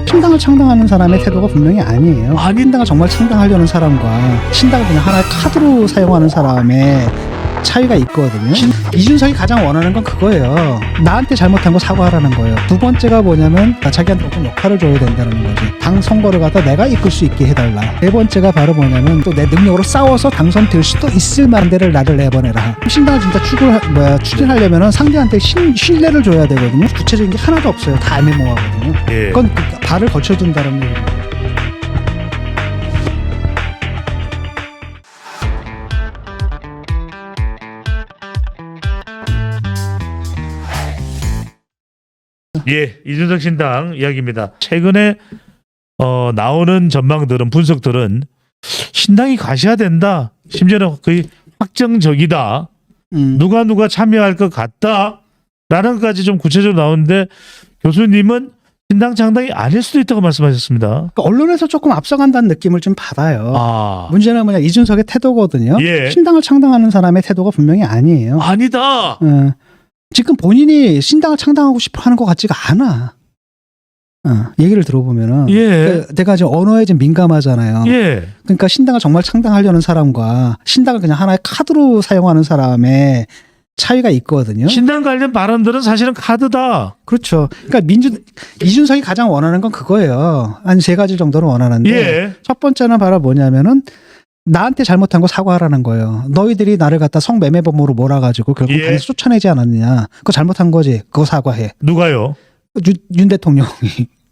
신당을 창당하는 사람의 태도가 분명히 아니에요. 신당을 정말 창당하려는 사람과 신당을 그냥 하나의 카드로 사용하는 사람의 차이가 있거든요. 이준석이 가장 원하는 건 그거예요. 나한테 잘못한 거 사과하라는 거예요. 두 번째가 뭐냐면 자기한테 어떤 역할을 줘야 된다는 거지. 당 선거를 갖다 내가 이끌 수 있게 해달라. 네 번째가 바로 뭐냐면 또 내 능력으로 싸워서 당선될 수도 있을 만한 데를 나를 내보내라. 신당을 진짜 추진하려면 상대한테 신뢰를 줘야 되거든요. 구체적인 게 하나도 없어요. 다 애매모호하거든요. 예. 그건 발을 걸쳐준다는 얘기예요. 예, 이준석 신당 이야기입니다. 최근에 나오는 전망들은 분석들은 신당이 가셔야된다. 심지어는 거의 확정적이다. 누가 참여할 것 같다라는 것까지 좀 구체적으로 나오는데 교수님은 신당 창당이 아닐 수도 있다고 말씀하셨습니다. 그러니까 언론에서 조금 앞서간다는 느낌을 좀 받아요. 문제는 뭐냐 이준석의 태도거든요. 예. 신당을 창당하는 사람의 태도가 분명히 아니에요. 아니다. 지금 본인이 신당을 창당하고 싶어 하는 것 같지가 않아. 얘기를 들어보면은. 예. 그러니까 내가 지금 언어에 좀 민감하잖아요. 예. 그러니까 신당을 정말 창당하려는 사람과 신당을 그냥 하나의 카드로 사용하는 사람의 차이가 있거든요. 신당 관련 발언들은 사실은 카드다. 그렇죠. 그러니까 이준석이 가장 원하는 건 그거예요. 한 세 가지 정도는 원하는데 예. 첫 번째는 바로 뭐냐면은 나한테 잘못한 거 사과하라는 거예요. 너희들이 나를 갖다 성매매범으로 몰아가지고 결국 예. 당에서 쫓아내지 않았느냐. 그거 잘못한 거지. 그거 사과해. 누가요? 윤 대통령이.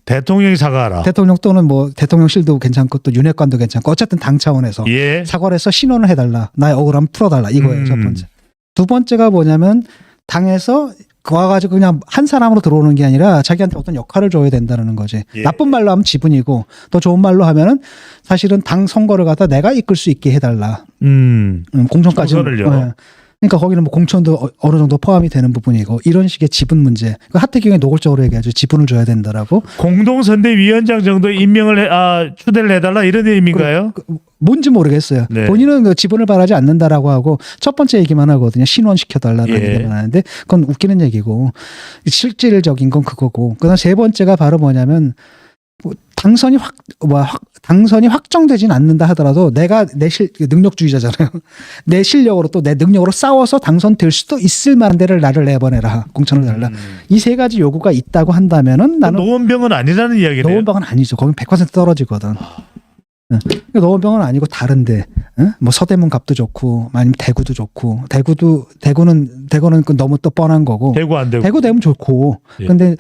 대통령이 사과하라. 대통령 또는 뭐 대통령실도 괜찮고 또 윤핵관도 괜찮고 어쨌든 당 차원에서 예. 사과를 해서 신원을 해달라. 나의 억울함 풀어달라. 이거예요. 첫 번째. 두 번째가 뭐냐면 당에서 와가지고 그냥 한 사람으로 들어오는 게 아니라 자기한테 어떤 역할을 줘야 된다는 거지. 예. 나쁜 말로 하면 지분이고 더 좋은 말로 하면은 사실은 당 선거를 갖다 내가 이끌 수 있게 해달라. 공천까지는. 선거를요. 그러니까 거기는 뭐 공천도 어느 정도 포함이 되는 부분이고 이런 식의 지분 문제. 그 하태경이 노골적으로 얘기하죠. 지분을 줘야 된다라고. 공동선대위원장 정도 임명을 추대를 해달라 이런 의미인가요? 뭔지 모르겠어요. 네. 본인은 그 지분을 바라지 않는다라고 하고 첫 번째 얘기만 하거든요. 신원시켜달라는 예. 얘기만 하는데 그건 웃기는 얘기고 실질적인 건 그거고. 그다음 세 번째가 바로 뭐냐면 뭐 당선이 확정되진 않는다 하더라도 내가 능력주의자잖아요. 내 실력으로 또 내 능력으로 싸워서 당선될 수도 있을 만한 데를 나를 내보내라. 공천을 달라. 이 세 가지 요구가 있다고 한다면은 나는 노원병은 아니라는 이야기네요. 노원병은 아니죠. 거긴 100% 떨어지거든. 노원병은 아니고 다른데, 뭐 서대문 값도 좋고, 아니면 대구도 좋고, 대구는 너무 또 뻔한 거고. 대구 안 되고. 대구 되면 좋고. 예. 근데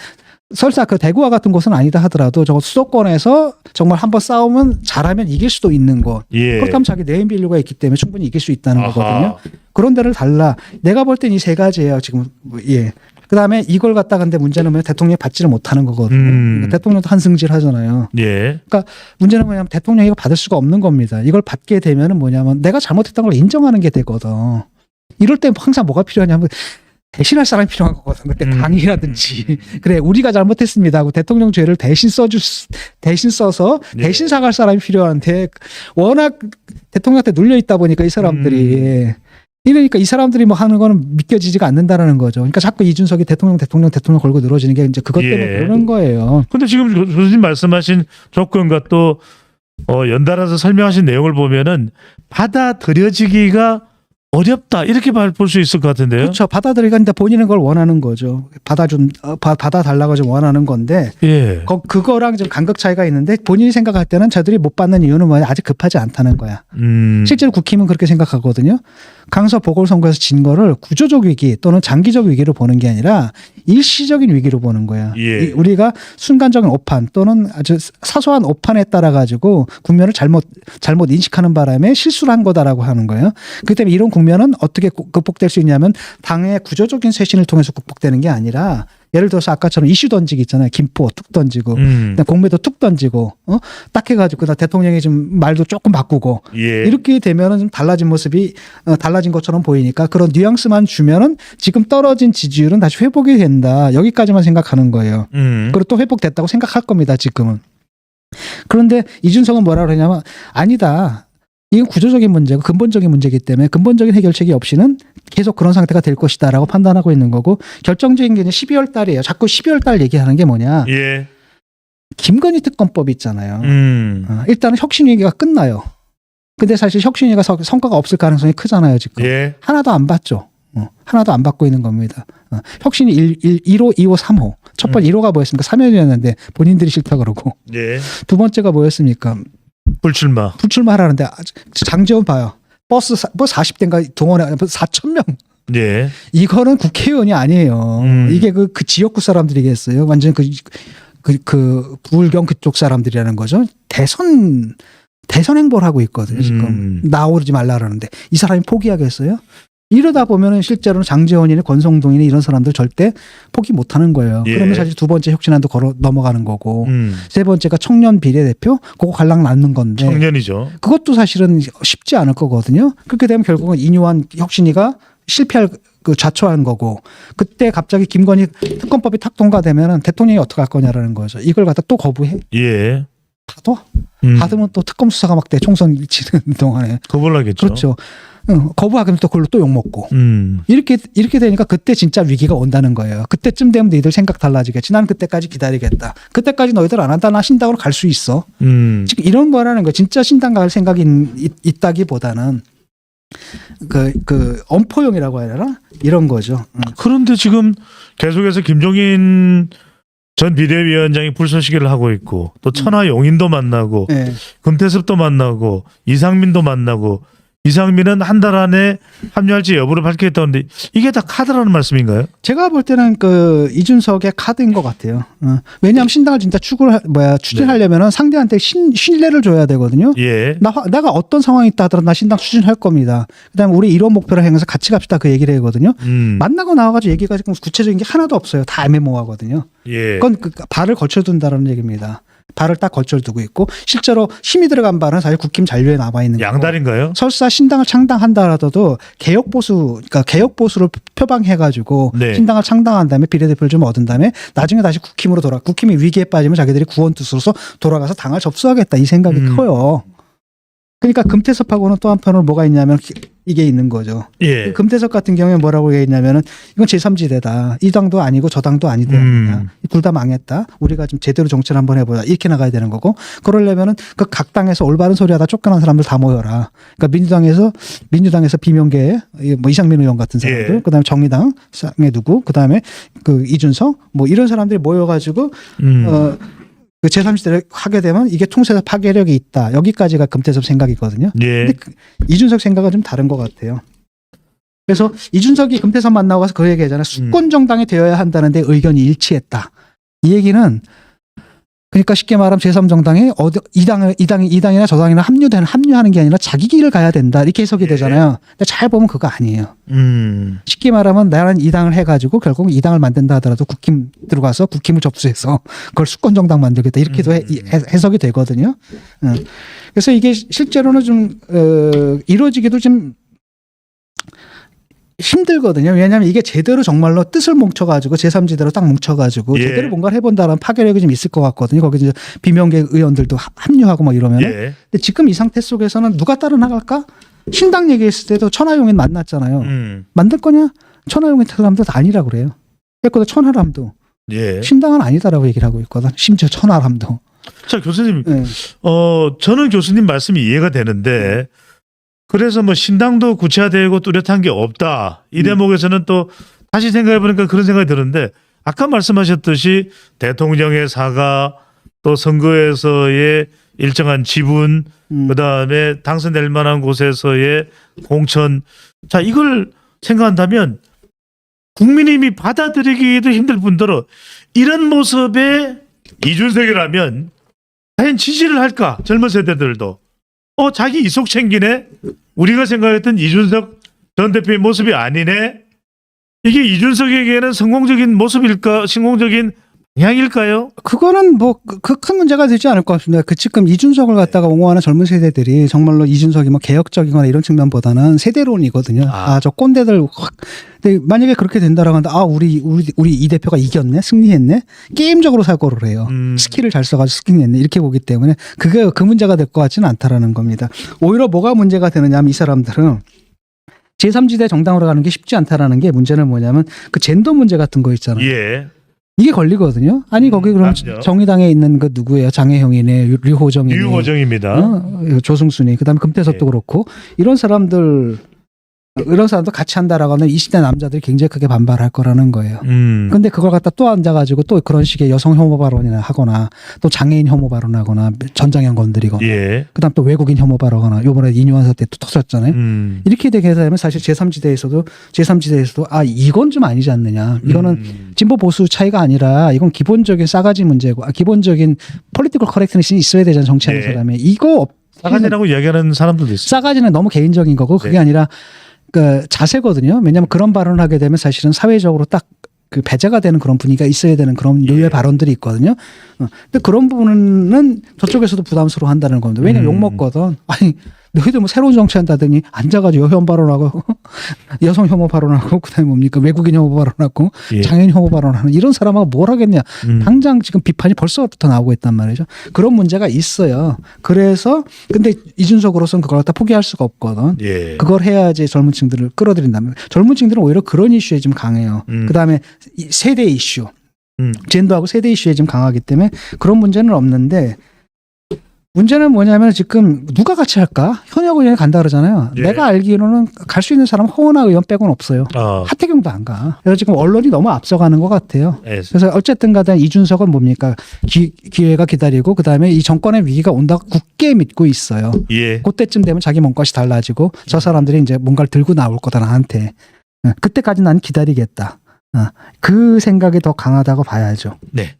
설사 그 대구와 같은 곳은 아니다 하더라도 저거 수도권에서 정말 한번 싸우면 잘하면 이길 수도 있는 거. 예. 그렇다면 자기 네임 밸류가 있기 때문에 충분히 이길 수 있다는 아하. 거거든요. 그런 데를 달라. 내가 볼 땐 이 세 가지예요. 지금 예. 그다음에 이걸 갖다 근데 문제는 뭐냐면 대통령이 받지를 못하는 거거든요. 그러니까 대통령도 한승질 하잖아요. 예. 그러니까 문제는 뭐냐면 대통령이 이거 받을 수가 없는 겁니다. 이걸 받게 되면은 뭐냐면 내가 잘못했던 걸 인정하는 게 되거든. 이럴 때 항상 뭐가 필요하냐면 대신할 사람이 필요한 거거든. 그때 당이라든지 그래 우리가 잘못했습니다 하고 대통령 죄를 대신 써서 예. 대신 사과할 사람이 필요한데 워낙 대통령한테 눌려 있다 보니까 이 사람들이 이러니까 이 사람들이 뭐 하는 거는 믿겨지지가 않는다라는 거죠. 그러니까 자꾸 이준석이 대통령 걸고 늘어지는 게 이제 그것 때문에 예. 그러는 거예요. 근데 지금 교수님 말씀하신 조건과 또 연달아서 설명하신 내용을 보면은 받아들여지기가 어렵다 이렇게 볼 수 있을 것 같은데요. 그렇죠. 받아들이는데 본인은 그걸 원하는 거죠. 받아달라고 좀 원하는 건데 예. 그거랑 좀 간극 차이가 있는데 본인이 생각할 때는 저들이 못 받는 이유는 뭐냐 아직 급하지 않다는 거야. 실제로 국힘은 그렇게 생각하거든요. 강서 보궐선거에서 진 거를 구조적 위기 또는 장기적 위기로 보는 게 아니라 일시적인 위기로 보는 거야. 예. 우리가 순간적인 오판 또는 아주 사소한 오판에 따라 가지고 국면을 잘못 인식하는 바람에 실수를 한 거다라고 하는 거예요. 그렇기 때문에 이런 국면은 어떻게 극복될 수 있냐면 당의 구조적인 쇄신을 통해서 극복되는 게 아니라 예를 들어서 아까처럼 이슈 던지기 있잖아요. 김포 툭 던지고 공매도 툭 던지고 딱 해가지고 나 대통령이 좀 말도 조금 바꾸고 예. 이렇게 되면은 좀 달라진 모습이 달라진 것처럼 보이니까 그런 뉘앙스만 주면은 지금 떨어진 지지율은 다시 회복이 된다. 여기까지만 생각하는 거예요. 그리고 또 회복됐다고 생각할 겁니다. 지금은. 그런데 이준석은 뭐라 그러냐면 아니다. 이건 구조적인 문제고 근본적인 문제이기 때문에 근본적인 해결책이 없이는 계속 그런 상태가 될 것이다라고 판단하고 있는 거고 결정적인 게 이제 12월 달이에요. 자꾸 12월 달 얘기하는 게 뭐냐. 예. 김건희 특검법 있잖아요. 일단은 혁신위기가 끝나요. 근데 사실 혁신위가 성과가 없을 가능성이 크잖아요, 지금. 예. 하나도 안 받죠. 하나도 안 받고 있는 겁니다. 혁신이 1호, 2호, 3호. 첫 번째 1호가 뭐였습니까? 3년이었는데 본인들이 싫다 그러고. 예. 두 번째가 뭐였습니까? 불출마하라는데 장재원 봐요. 버스 뭐 40대인가 동원해 4,000명. 예. 이거는 국회의원이 아니에요. 이게 그 지역구 사람들이겠어요. 완전 그 부울경 그쪽 사람들이라는 거죠. 대선 행보를 하고 있거든요. 지금 나오지 말라 그러는데 이 사람이 포기하겠어요? 이러다 보면은 실제로는 장제원이나 권성동이나 이런 사람들 절대 포기 못하는 거예요. 예. 그러면 사실 두 번째 혁신안도 걸어 넘어가는 거고 세 번째가 청년 비례대표 그거 갈랑 낳는 건데 청년이죠. 그것도 사실은 쉽지 않을 거거든요. 그렇게 되면 결국은 이뇨한 혁신이가 실패할 자초한 거고 그때 갑자기 김건희 특검법이 탁 통과되면은 대통령이 어떻게 할 거냐라는 거죠. 이걸 갖다 또 거부해? 예. 받아? 받으면 또 특검 수사가 막 돼 총선 치는 동안에. 거부하겠죠. 그렇죠. 거부하면 또 그걸로 또 욕먹고. 이렇게 되니까 그때 진짜 위기가 온다는 거예요. 그때쯤 되면 너희들 생각 달라지겠지. 난 그때까지 기다리겠다. 그때까지 너희들 안 한다. 나 신당으로 갈 수 있어. 지금 이런 거라는 거예요. 진짜 신당 갈 생각이 있다기보다는 엄포용이라고 해야 되나? 이런 거죠. 그런데 지금 계속해서 김종인 전 비대위원장이 불쏘시개를 하고 있고 또 천하용인도 만나고 네. 금태섭도 만나고 이상민도 만나고 이상민은 한 달 안에 합류할지 여부를 밝히겠다는데 이게 다 카드라는 말씀인가요? 제가 볼 때는 이준석의 카드인 것 같아요. 왜냐하면 신당을 진짜 추진하려면은 상대한테 신뢰를 줘야 되거든요. 예. 내가 어떤 상황이 있다 하더라도 나 신당 추진할 겁니다. 그다음에 우리 이런 목표를 향해서 같이 갑시다 그 얘기를 하거든요. 만나고 나와가지고 얘기가 지금 구체적인 게 하나도 없어요. 다 애매모호하거든요. 예. 그건 발을 걸쳐둔다는 얘기입니다. 발을 딱 걸쳐두고 있고 실제로 힘이 들어간 발은 사실 국힘 잔류에 남아 있는 거고. 양다리인가요? 설사 신당을 창당한다 하더라도 개혁 보수를 표방해가지고 네. 신당을 창당한 다음에 비례대표를 좀 얻은 다음에 나중에 다시 국힘으로 국힘이 위기에 빠지면 자기들이 구원투수로서 돌아가서 당을 접수하겠다 이 생각이 커요. 그러니까 금태섭하고는 또 한편으로 뭐가 있냐면 이게 있는 거죠. 예. 금태섭 같은 경우에 뭐라고 얘기했냐면은 이건 제3지대다. 이 당도 아니고 저 당도 아니다. 둘 다 망했다. 우리가 좀 제대로 정치를 한번 해보자. 이렇게 나가야 되는 거고. 그러려면은 그 각 당에서 올바른 소리하다 쫓겨난 사람들 다 모여라. 그러니까 민주당에서 비명계 뭐 이상민 의원 같은 사람들, 예. 그다음에 정의당에 누구, 그다음에 이준석 뭐 이런 사람들이 모여가지고 그 제3지대를 하게 되면 이게 통세사 파괴력이 있다. 여기까지가 금태섭 생각이거든요. 예. 근데 이준석 생각은 좀 다른 것 같아요. 그래서 이준석이 금태섭 만나고 가서 그 얘기하잖아요. 수권 정당이 되어야 한다는데 의견이 일치했다. 이 얘기는 그러니까 쉽게 말하면 제3정당에 이 당이나 저 당이나 합류하는 게 아니라 자기 길을 가야 된다. 이렇게 해석이 되잖아요. 근데 잘 보면 그거 아니에요. 쉽게 말하면 나는 이 당을 해가지고 결국 이 당을 만든다 하더라도 국힘 들어가서 국힘을 접수해서 그걸 수권 정당 만들겠다. 이렇게도 해석이 되거든요. 그래서 이게 실제로는 좀 이루어지기도 좀 힘들거든요. 왜냐하면 이게 제대로 정말로 뜻을 뭉쳐가지고 제3지대로 딱 뭉쳐가지고 예. 제대로 뭔가를 해본다는 파괴력이 좀 있을 것 같거든요. 거기 이제 비명계 의원들도 합류하고 막 이러면. 예. 근데 지금 이 상태 속에서는 누가 따라 나갈까? 신당 얘기했을 때도 천하용인 만났잖아요. 만들 거냐? 천하용인 사람들도 아니라고 그래요. 그래서 천하람도 예. 신당은 아니다라고 얘기를 하고 있거든. 심지어 천하람도. 자, 교수님. 네. 저는 교수님 말씀이 이해가 되는데 그래서 뭐 신당도 구체화되고 뚜렷한 게 없다. 이 대목에서는 또 다시 생각해 보니까 그런 생각이 드는데 아까 말씀하셨듯이 대통령의 사과 또 선거에서의 일정한 지분 그다음에 당선될 만한 곳에서의 공천 자 이걸 생각한다면 국민님이 받아들이기도 힘들 뿐더러 이런 모습의 이준석이라면 과연 지지를 할까 젊은 세대들도 자기 이속 챙기네 우리가 생각했던 이준석 전 대표의 모습이 아니네 이게 이준석에게는 성공적인 모습일까 성공적인 방향일까요? 그거는 뭐 그 큰 문제가 되지 않을 것 같습니다. 지금 이준석을 갖다가 옹호하는 젊은 세대들이 정말로 이준석이 뭐 개혁적이거나 이런 측면보다는 세대론이거든요. 저 꼰대들 확. 근데 만약에 그렇게 된다라고 하는데 우리 이 대표가 이겼네, 승리했네, 게임적으로 사고를 해요. 스킬을 잘 써가지고 승리했네 이렇게 보기 때문에 그 문제가 될 것 같지는 않다라는 겁니다. 오히려 뭐가 문제가 되느냐면 이 사람들은 제3지대 정당으로 가는 게 쉽지 않다라는 게 문제는 뭐냐면 그 젠더 문제 같은 거 있잖아요. 예. 이게 걸리거든요. 아니 거기 그럼 그럼요. 정의당에 있는 그 누구예요? 장혜영이네, 류호정이네, 유호정입니다. 조승순이, 그다음에 금태섭도 네. 그렇고 이런 사람들 같이 한다라고 하면 20대 남자들이 굉장히 크게 반발할 거라는 거예요. 근데 그걸 갖다 또 앉아가지고 또 그런 식의 여성 혐오 발언이나 하거나 또 장애인 혐오 발언하거나 전장현 건드리거나 예. 그다음 또 외국인 혐오 발언하거나 요번에 이뇨한 사태 또 터졌잖아요. 이렇게 되게 되면 사실 제3지대에서도 아 이건 좀 아니지 않느냐. 이거는 진보 보수 차이가 아니라 이건 기본적인 싸가지 문제고 기본적인 폴리티컬 커렉트니스는 있어야 되잖아요. 정치하는 네. 사람이. 이거 싸가지라고 이야기하는 사람들도 있어요. 싸가지는 너무 개인적인 거고 그게 네. 아니라 그 자세거든요. 왜냐하면 그런 발언을 하게 되면 사실은 사회적으로 딱 그 배제가 되는 그런 분위기가 있어야 되는 그런 류의 발언들이 있거든요. 근데 그런 부분은 저쪽에서도 부담스러워 한다는 겁니다. 왜냐면 욕먹거든. 아니, 너희들 뭐 새로운 정치한다더니 앉아가지고 여혐 발언하고 여성 혐오 발언하고 그다음에 뭡니까 외국인 혐오 발언하고 예. 장애인 혐오 발언하는 이런 사람하고 뭘 하겠냐. 당장 지금 비판이 벌써부터 나오고 있단 말이죠. 그런 문제가 있어요. 그래서 근데 이준석으로서는 그걸 갖다 포기할 수가 없거든. 예. 그걸 해야지 젊은 층들을 끌어들인다면 젊은 층들은 오히려 그런 이슈에 좀 강해요. 그다음에 이 세대 이슈, 젠더하고 세대 이슈에 좀 강하기 때문에 그런 문제는 없는데 문제는 뭐냐면 지금 누가 같이 할까? 현역 의원이 간다 그러잖아요. 예. 내가 알기로는 갈 수 있는 사람 허은하 의원 빼고는 없어요. 하태경도 안 가. 그래서 지금 언론이 너무 앞서가는 것 같아요. 예. 그래서 어쨌든 간에 이준석은 뭡니까? 기회가 기다리고 그다음에 이 정권의 위기가 온다고 굳게 믿고 있어요. 예. 그때쯤 되면 자기 몸값이 달라지고 저 사람들이 이제 뭔가를 들고 나올 거다 나한테. 그때까지 난 기다리겠다. 그 생각이 더 강하다고 봐야죠. 네.